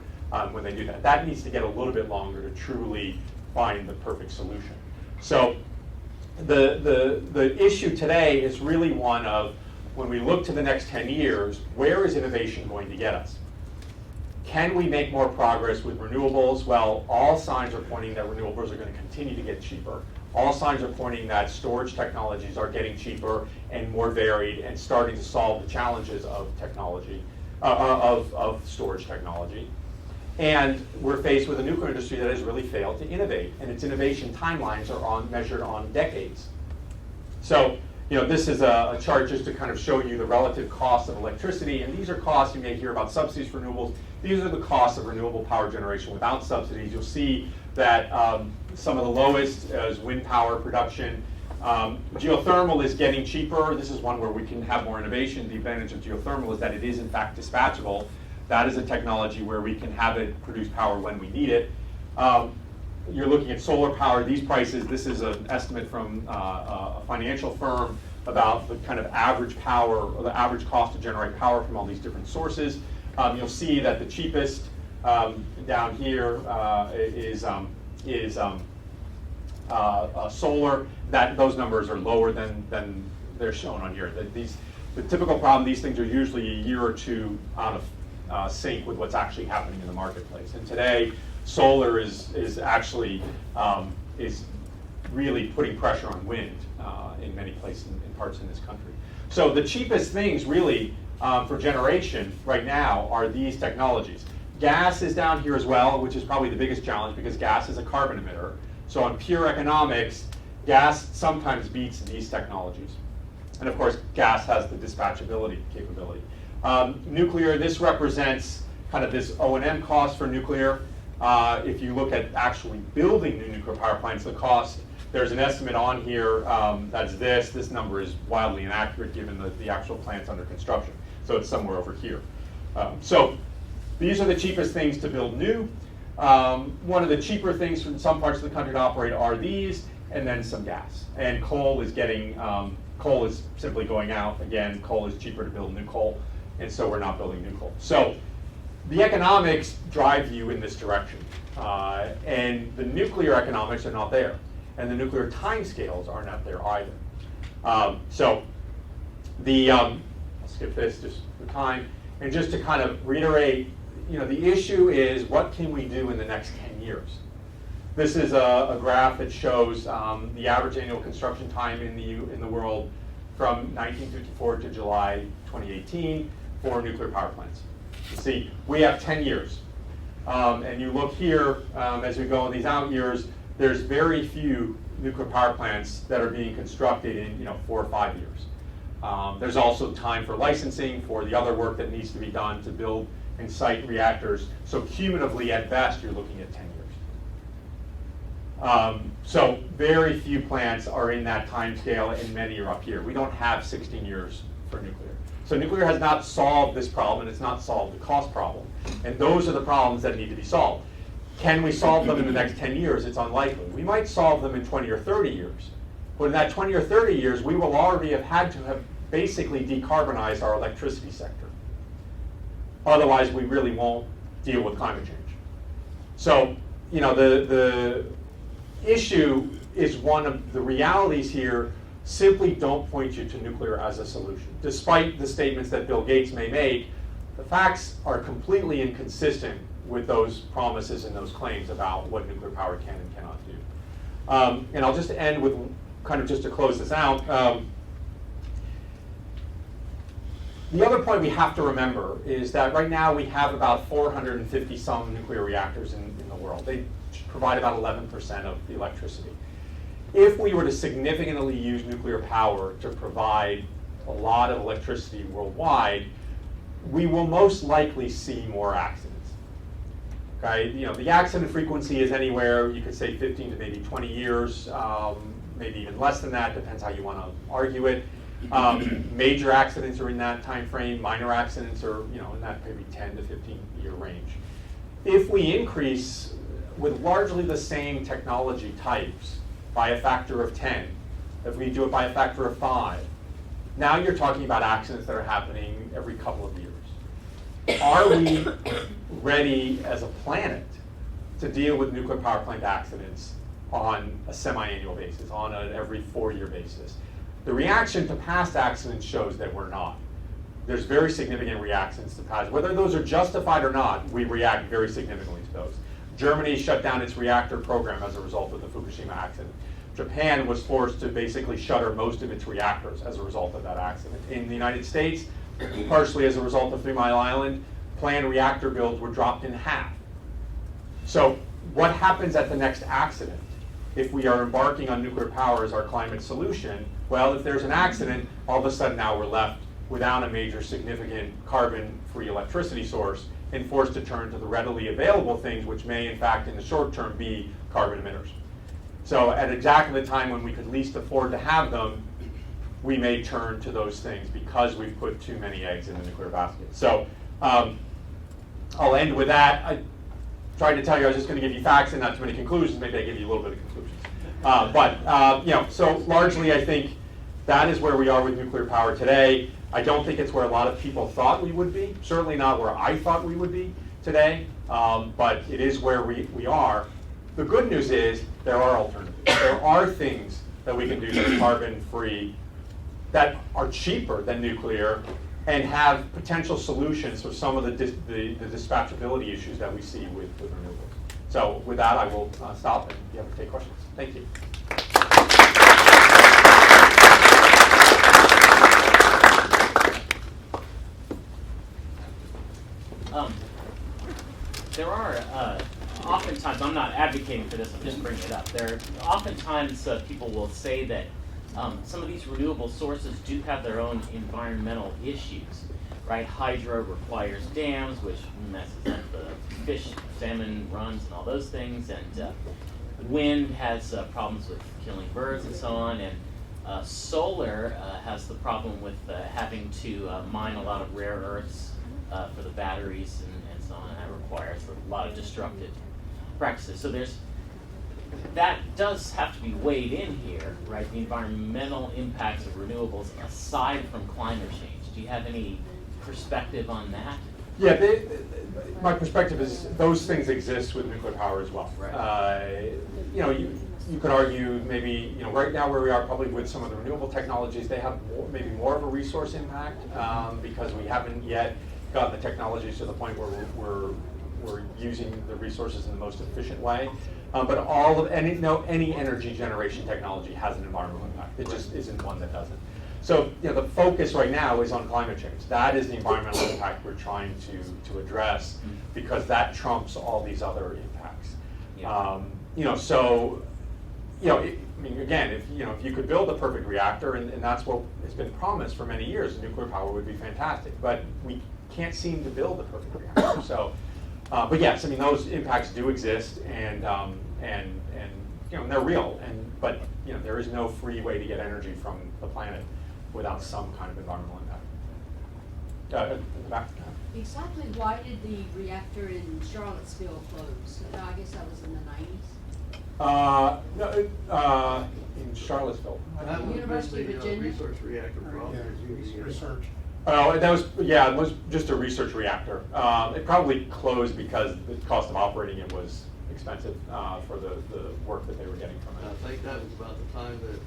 when they do that. That needs to get a little bit longer to truly find the perfect solution. So the issue today is really one of, when we look to the next 10 years, where is innovation going to get us? Can we make more progress with renewables? Well, all signs are pointing that renewables are going to continue to get cheaper. all signs are pointing that storage technologies are getting cheaper and more varied and starting to solve the challenges of technology, of storage technology. And we're faced with a nuclear industry that has really failed to innovate, and its innovation timelines are measured on decades. So, this is a chart just to kind of show you the relative cost of electricity, and these are costs. You may hear about subsidies for renewables. These are the costs of renewable power generation without subsidies. You'll see that some of the lowest is wind power production. Geothermal is getting cheaper. This is one where we can have more innovation. The advantage of geothermal is that it is in fact dispatchable. That is a technology where we can have it produce power when we need it. You're looking at solar power. These prices, this is an estimate from a financial firm about the kind of average power, or the average cost to generate power from all these different sources. You'll see that the cheapest down here is solar. Those numbers are lower than they're shown on here. The typical problem, these things are usually a year or two out of sync with what's actually happening in the marketplace. And today, solar is actually is really putting pressure on wind in many places, in parts in this country. So the cheapest things really for generation right now are these technologies. Gas is down here as well, which is probably the biggest challenge because gas is a carbon emitter. So on pure economics, gas sometimes beats these technologies. And of course, gas has the dispatchability capability. Nuclear, this represents kind of this O&M cost for nuclear. If you look at actually building new nuclear power plants, the cost, there's an estimate on here that's this. This number is wildly inaccurate given the actual plants under construction. So it's somewhere over here. So these are the cheapest things to build new. One of the cheaper things from some parts of the country to operate are these, and then some gas. And coal is coal is simply going out. Again, coal is cheaper to build new coal, and so we're not building new coal. So the economics drive you in this direction, and the nuclear economics are not there, and the nuclear timescales are not there either. So I'll skip this just for time, and just to kind of reiterate, the issue is what can we do in the next 10 years? This is a graph that shows the average annual construction time in the world from 1954 to July 2018 for nuclear power plants. You see, we have 10 years. And you look here, as we go in these out years, there's very few nuclear power plants that are being constructed in 4 or 5 years. There's also time for licensing for the other work that needs to be done to build and site reactors. So cumulatively, at best, you're looking at 10 years. So very few plants are in that time scale, and many are up here. We don't have 16 years for nuclear. So nuclear has not solved this problem, and it's not solved the cost problem. And those are the problems that need to be solved. Can we solve them in the next 10 years? It's unlikely. We might solve them in 20 or 30 years. But in that 20 or 30 years, we will already have had to have basically decarbonized our electricity sector. Otherwise, we really won't deal with climate change. So, the issue is one of the realities here simply don't point you to nuclear as a solution. Despite the statements that Bill Gates may make, the facts are completely inconsistent with those promises and those claims about what nuclear power can and cannot do. And I'll just end with kind of just to close this out. The other point we have to remember is that right now we have about 450 some nuclear reactors in the world. They provide about 11% of the electricity. If we were to significantly use nuclear power to provide a lot of electricity worldwide, we will most likely see more accidents. Okay, the accident frequency is anywhere, you could say 15 to maybe 20 years, maybe even less than that, depends how you want to argue it. Major accidents are in that time frame. Minor accidents are, in that maybe 10 to 15 year range. If we increase with largely the same technology types by a factor of 10, if we do it by a factor of 5, now you're talking about accidents that are happening every couple of years. Are we ready as a planet to deal with nuclear power plant accidents on a semi-annual basis, on an every 4-year basis? The reaction to past accidents shows that we're not. There's very significant reactions to past. Whether those are justified or not, we react very significantly to those. Germany shut down its reactor program as a result of the Fukushima accident. Japan was forced to basically shutter most of its reactors as a result of that accident. In the United States, partially as a result of 3 Mile Island, planned reactor builds were dropped in half. So what happens at the next accident if we are embarking on nuclear power as our climate solution? Well, if there's an accident, all of a sudden now we're left without a major significant carbon-free electricity source and forced to turn to the readily available things, which may in fact in the short term be carbon emitters. So at exactly the time when we could least afford to have them, we may turn to those things because we've put too many eggs in the nuclear basket. So I'll end with that. I tried to tell you I was just going to give you facts and not too many conclusions. Maybe I give you a little bit of conclusions. So largely I think that is where we are with nuclear power today. I don't think it's where a lot of people thought we would be. Certainly not where I thought we would be today. But it is where we are. The good news is there are alternatives. There are things that we can do that are carbon-free, that are cheaper than nuclear, and have potential solutions for some of the dispatchability issues that we see with renewables. So with that, I will stop and be able to take questions. Thank you. There are oftentimes, I'm not advocating for this, I'm just bringing it up. There are oftentimes people will say that some of these renewable sources do have their own environmental issues, right? Hydro requires dams, which messes up the fish, salmon runs and all those things, and wind has problems with killing birds and so on, and solar has the problem with having to mine a lot of rare earths for the batteries and so on, and that requires a lot of destructive practices. So that does have to be weighed in here, right? The environmental impacts of renewables aside from climate change. Do you have any perspective on that? Yeah, my perspective is those things exist with nuclear power as well. Right. You could argue maybe right now where we are probably with some of the renewable technologies, they have maybe more of a resource impact because we haven't yet gotten the technologies to the point where we're using the resources in the most efficient way. But any energy generation technology has an environmental impact. It just isn't one that doesn't. So the focus right now is on climate change. That is the environmental impact we're trying to address because that trumps all these other impacts. Yeah. Again, if you could build a perfect reactor, and that's what has been promised for many years, nuclear power would be fantastic. But we can't seem to build a perfect reactor. So, but yes, those impacts do exist, and they're real. But there is no free way to get energy from the planet without some kind of environmental impact. In the back. Exactly why did the reactor in Charlottesville close? I guess that was in the 90s. No, in Charlottesville. That was University of the Virginia? research reactor problem. Research. Oh, it was just a research reactor. It probably closed because the cost of operating it was expensive for the work that they were getting from I it. think that was about the time that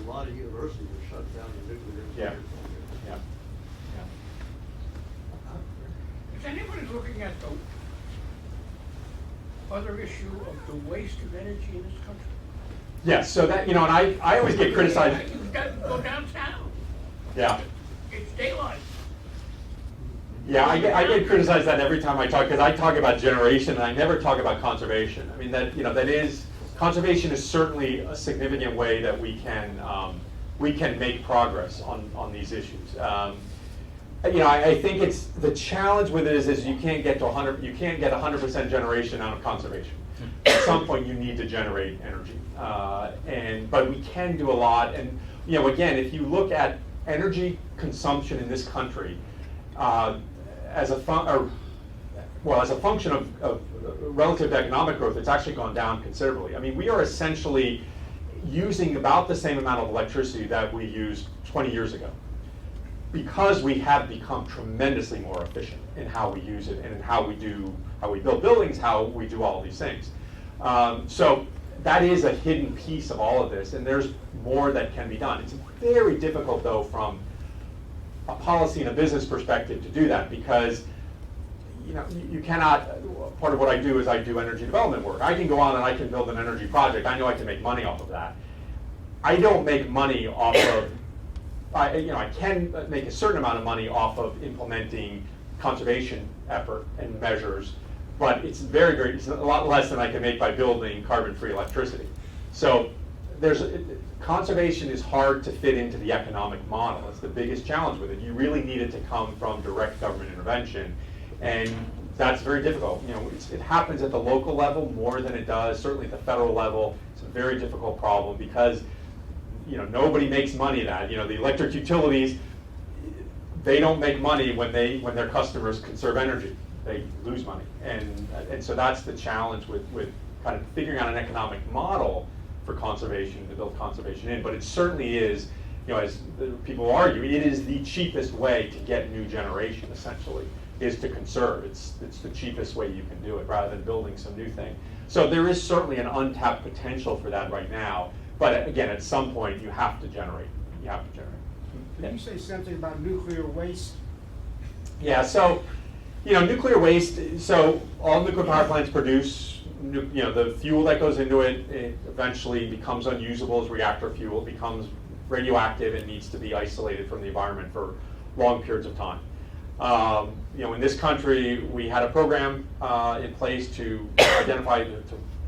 a lot of universities were shut down to nuclear engineering. Yeah. Is anybody looking at the other issue of the waste of energy in this country? Yes, so that, and I always get criticized. You've got to go downtown. Yeah. It's daylight. Yeah, I get criticized that every time I talk, because I talk about generation and I never talk about conservation. Conservation is certainly a significant way that we can make progress on these issues. I think it's the challenge with it is you can't get 100% generation out of conservation. At some point, you need to generate energy, but we can do a lot. And again, if you look at energy consumption in this country as a function of relative economic growth, it's actually gone down considerably. We are essentially using about the same amount of electricity that we used 20 years ago, because we have become tremendously more efficient in how we use it and in how we build buildings, how we do all of these things. So that is a hidden piece of all of this, and there's more that can be done. It's very difficult, though, from a policy and a business perspective to do that, because you cannot. Part of what I do is I do energy development work. I can go on and I can build an energy project. I know I can make money off of that. I don't make money off of, I can make a certain amount of money off of implementing conservation effort and measures, but it's it's a lot less than I can make by building carbon-free electricity. So conservation is hard to fit into the economic model. It's the biggest challenge with it. You really need it to come from direct government intervention, and that's very difficult. It happens at the local level more than it does, certainly at the federal level. It's a very difficult problem because nobody makes money at that. The electric utilities, they don't make money when their customers conserve energy. They lose money, and so that's the challenge with kind of figuring out an economic model for conservation, to build conservation in. But it certainly is, as people argue, it is the cheapest way to get new generation, essentially, is to conserve. It's the cheapest way you can do it, rather than building some new thing. So there is certainly an untapped potential for that right now. But again, at some point, you have to generate. Can you say something about nuclear waste? Yeah, so, nuclear waste, so all nuclear power plants produce, the fuel that goes into it eventually becomes unusable as reactor fuel, becomes radioactive, and needs to be isolated from the environment for long periods of time. In this country, we had a program in place to identify, to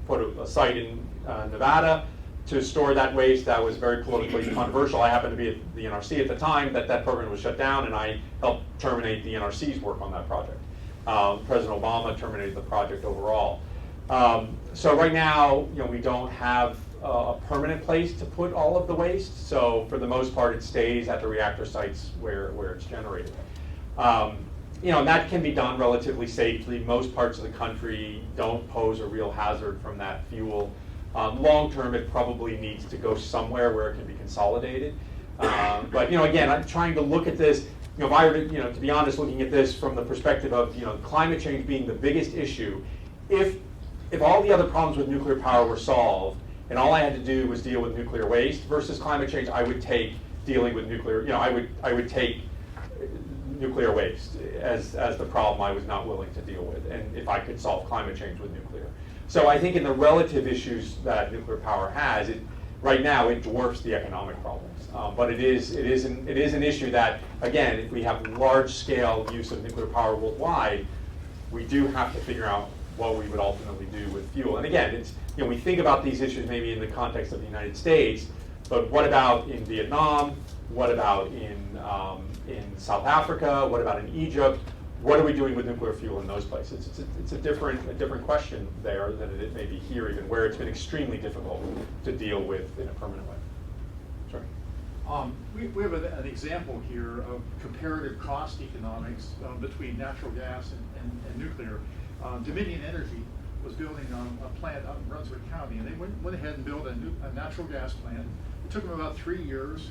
put a site in Nevada to store that waste. That was very politically controversial. I happened to be at the NRC at the time that program was shut down, and I helped terminate the NRC's work on that project. President Obama terminated the project overall. So right now, we don't have a permanent place to put all of the waste. So for the most part, it stays at the reactor sites where it's generated. And that can be done relatively safely. Most parts of the country don't pose a real hazard from that fuel. Long term, it probably needs to go somewhere where it can be consolidated. But again, I'm trying to look at this. If I were to be honest, looking at this from the perspective of climate change being the biggest issue, if all the other problems with nuclear power were solved and all I had to do was deal with nuclear waste versus climate change, I would take dealing with nuclear. I would take nuclear waste as the problem I was not willing to deal with, and if I could solve climate change with nuclear. So I think in the relative issues that nuclear power has, right now it dwarfs the economic problems. But it is an issue that, again, if we have large-scale use of nuclear power worldwide, we do have to figure out what we would ultimately do with fuel. And again, we think about these issues maybe in the context of the United States, but what about in Vietnam? What about in South Africa? What about in Egypt? What are we doing with nuclear fuel in those places? It's a different question there than it may be here, even where it's been extremely difficult to deal with in a permanent way. Sorry. We have an example here of comparative cost economics between natural gas and nuclear. Dominion Energy was building a plant out in Brunswick County, and they went ahead and built a natural gas plant. It took them about 3 years,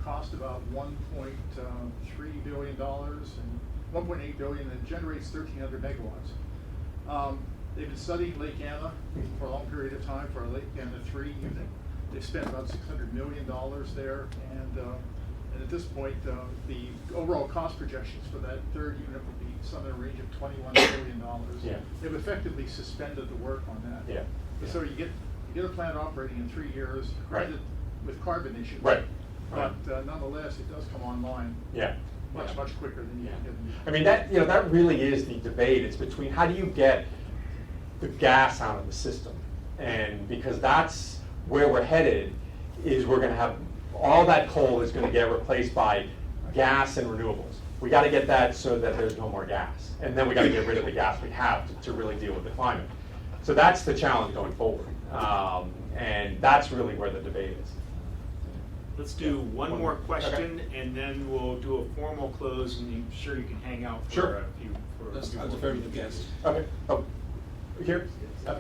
cost about $1.3 billion and 1.8 billion, and generates 1,300 megawatts. They've been studying Lake Anna for a long period of time for a Lake Anna 3 unit. They've spent about $600 million there, and at this point, the overall cost projections for that third unit would be somewhere in the range of $21 billion. Yeah. They've effectively suspended the work on that. Yeah. So you get a plant operating in 3 years, granted with carbon issues. Right. But nonetheless, it does come online. Yeah. Much quicker than you can get. I mean, that really is the debate. It's between how do you get the gas out of the system, and because that's where we're headed, is we're going to have all that coal is going to get replaced by gas and renewables. We got to get that so that there's no more gas, and then we got to get rid of the gas we have to really deal with the climate. So that's the challenge going forward, and that's really where the debate is. Let's do one more question, and then we'll do a formal close, and I'm sure you can hang out for a few. That's more a very good minutes. guess. Okay. Oh, here. Two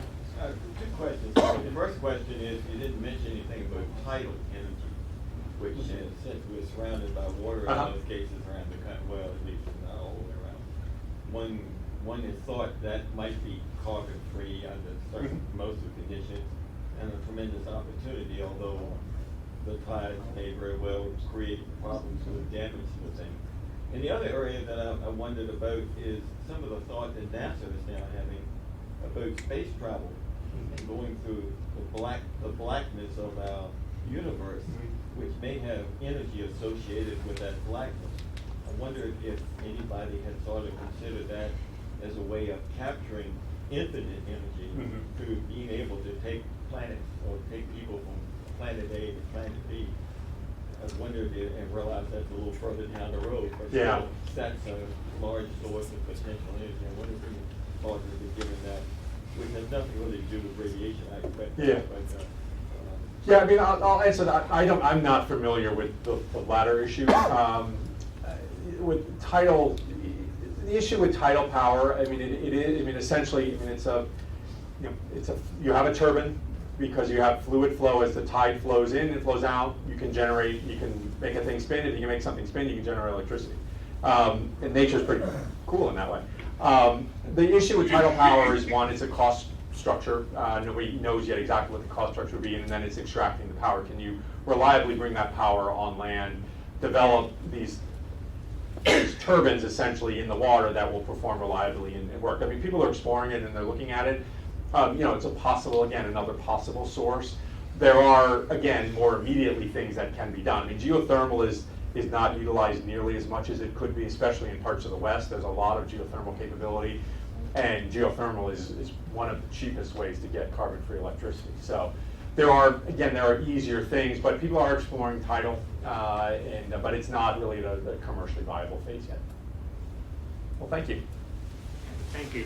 questions. The first question is, you didn't mention anything about tidal energy, which since we're surrounded by water in most cases around the country, well, at least not all the way around, one is thought that might be carbon-free under certain most of the conditions, and a tremendous opportunity, although the tides may very well create problems with damage to the thing. And the other area that I wondered about is some of the thought that NASA is now having about space travel and going through the blackness of our universe, which may have energy associated with that blackness. I wonder if anybody had sort of considered that as a way of capturing infinite energy through being able to take planets or take people from planet A to planet B. I wondered if, and realized that's a little further down the road, but Yeah. still, that's a large source of potential energy. I wonder if we thought to be given that, which has nothing really to do with radiation, I expect. Yeah. But, Yeah, I mean, I'll answer that. I'm not familiar with the latter issue. With tidal, the issue with tidal power, I mean, it is, I mean, essentially, I mean, you have a turbine because you have fluid flow as the tide flows in and flows out. You can make a thing spin. If you can make something spin, you can generate electricity. And nature's pretty cool in that way. The issue with tidal power is, one, it's a cost structure. Nobody knows yet exactly what the cost structure would be, and then it's extracting the power. Can you reliably bring that power on land, develop these turbines essentially in the water that will perform reliably and work? I mean, people are exploring it and they're looking at it. It's a possible, again, another possible source. There are, again, more immediately things that can be done. I mean, geothermal is not utilized nearly as much as it could be, especially in parts of the West. There's a lot of geothermal capability, and geothermal is one of the cheapest ways to get carbon-free electricity. So there are easier things, but people are exploring tidal, but it's not really the commercially viable phase yet. Well, thank you. Thank you.